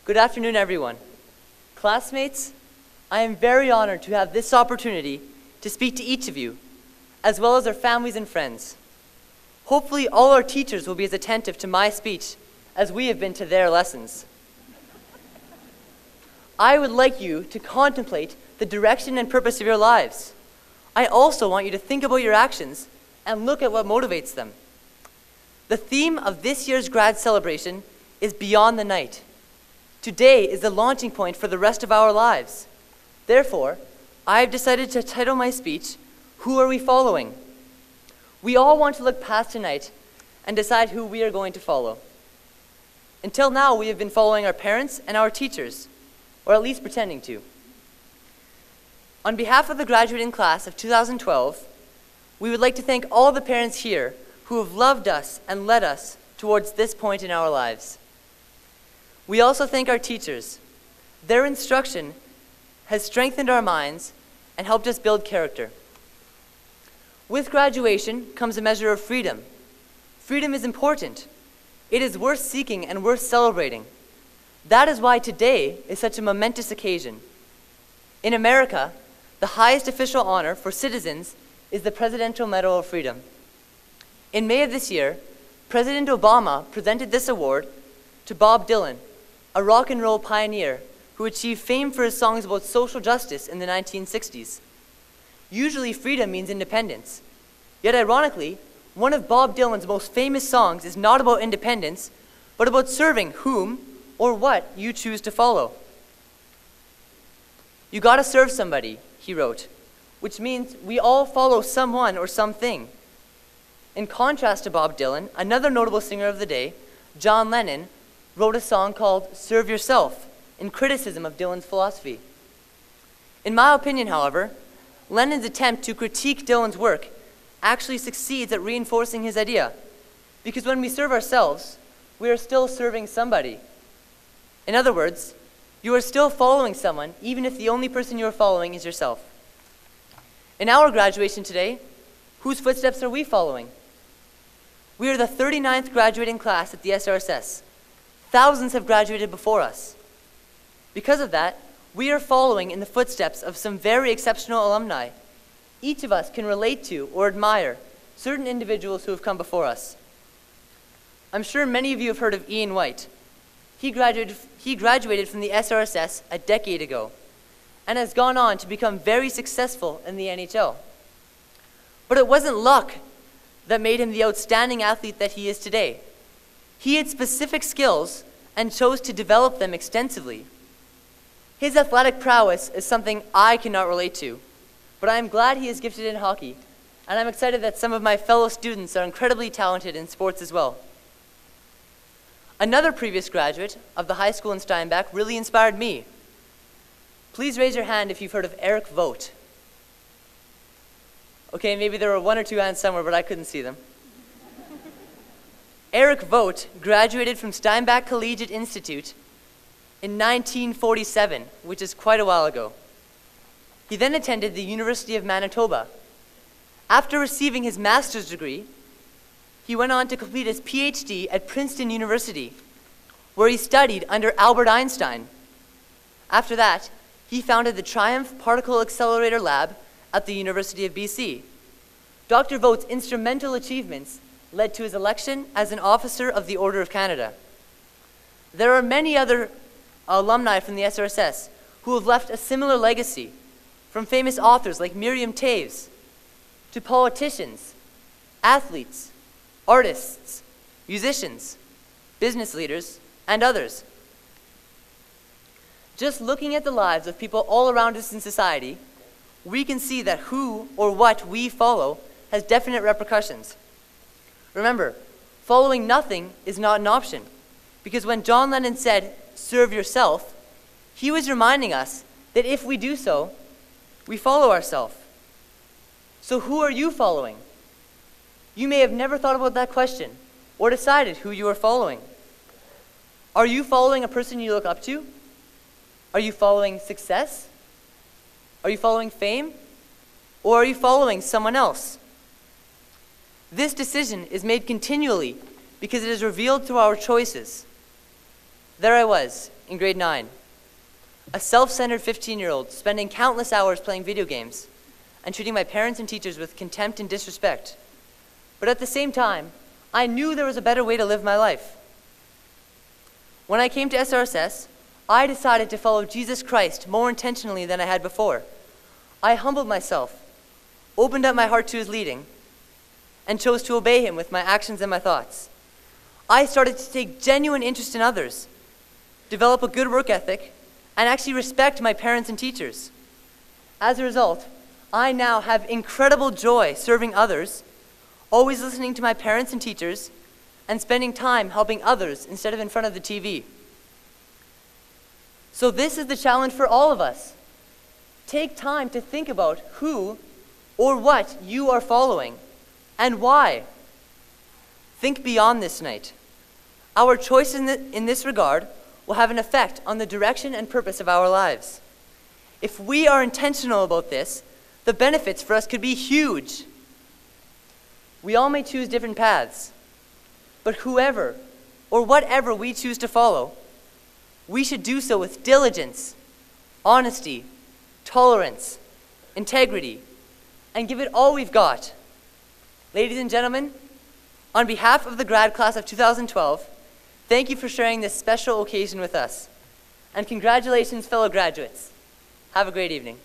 Good afternoon, everyone. Classmates, I am very honored to have this opportunity to speak to each of you, as well as our families and friends. Hopefully, all our teachers will be as attentive to my speech as we have been to their lessons. I would like you to contemplate the direction and purpose of your lives. I also want you to think about your actions and look at what motivates them. The theme of this year's grad celebration is Beyond the Night. Today is the launching point for the rest of our lives. Therefore, I have decided to title my speech, Who Are We Following? We all want to look past tonight and decide who we are going to follow. Until now, we have been following our parents and our teachers, or at least pretending to. On behalf of the graduating class of 2012, we would like to thank all the parents here who have loved us and led us towards this point in our lives. We also thank our teachers. Their instruction has strengthened our minds and helped us build character. With graduation comes a measure of freedom. Freedom is important. It is worth seeking and worth celebrating. That is why today is such a momentous occasion. In America, the highest official honor for citizens is the Presidential Medal of Freedom. In May of this year, President Obama presented this award to Bob Dylan, a rock and roll pioneer who achieved fame for his songs about social justice in the 1960s. Usually freedom means independence. Yet ironically, one of Bob Dylan's most famous songs is not about independence, but about serving whom or what you choose to follow. You gotta serve somebody, he wrote, which means we all follow someone or something. In contrast to Bob Dylan, another notable singer of the day, John Lennon, wrote a song called Serve Yourself in criticism of Dylan's philosophy. In my opinion, however, Lennon's attempt to critique Dylan's work actually succeeds at reinforcing his idea, because when we serve ourselves, we are still serving somebody. In other words, you are still following someone, even if the only person you are following is yourself. In our graduation today, whose footsteps are we following? We are the 39th graduating class at the SRSS. Thousands have graduated before us. Because of that, we are following in the footsteps of some very exceptional alumni. Each of us can relate to or admire certain individuals who have come before us. I'm sure many of you have heard of Ian White. He graduated from the SRSS a decade ago and has gone on to become very successful in the NHL. But it wasn't luck that made him the outstanding athlete that he is today. He had specific skills and chose to develop them extensively. His athletic prowess is something I cannot relate to, but I am glad he is gifted in hockey, and I'm excited that some of my fellow students are incredibly talented in sports as well. Another previous graduate of the high school in Steinbach really inspired me. Please raise your hand if you've heard of Eric Vogt. Okay, maybe there were one or two hands somewhere, but I couldn't see them. Eric Vogt graduated from Steinbach Collegiate Institute in 1947, which is quite a while ago. He then attended the University of Manitoba. After receiving his master's degree, he went on to complete his PhD at Princeton University, where he studied under Albert Einstein. After that, he founded the Triumph Particle Accelerator Lab at the University of BC. Dr. Vogt's instrumental achievements led to his election as an officer of the Order of Canada. There are many other alumni from the SRSS who have left a similar legacy, from famous authors like Miriam Toews, to politicians, athletes, artists, musicians, business leaders, and others. Just looking at the lives of people all around us in society, we can see that who or what we follow has definite repercussions. Remember, following nothing is not an option, because when John Lennon said, "Serve yourself," he was reminding us that if we do so, we follow ourselves. So who are you following? You may have never thought about that question or decided who you are following. Are you following a person you look up to? Are you following success? Are you following fame? Or are you following someone else? This decision is made continually because it is revealed through our choices. There I was, in grade 9, a self-centered 15-year-old spending countless hours playing video games and treating my parents and teachers with contempt and disrespect. But at the same time, I knew there was a better way to live my life. When I came to SRSS, I decided to follow Jesus Christ more intentionally than I had before. I humbled myself, opened up my heart to his leading, and chose to obey him with my actions and my thoughts. I started to take genuine interest in others, develop a good work ethic, and actually respect my parents and teachers. As a result, I now have incredible joy serving others, always listening to my parents and teachers, and spending time helping others instead of in front of the TV. So this is the challenge for all of us. Take time to think about who or what you are following and why. Think beyond this night. Our choices in this regard will have an effect on the direction and purpose of our lives. If we are intentional about this, the benefits for us could be huge. We all may choose different paths, but whoever or whatever we choose to follow, we should do so with diligence, honesty, tolerance, integrity, and give it all we've got. Ladies and gentlemen, on behalf of the grad class of 2012, thank you for sharing this special occasion with us. And congratulations, fellow graduates. Have a great evening.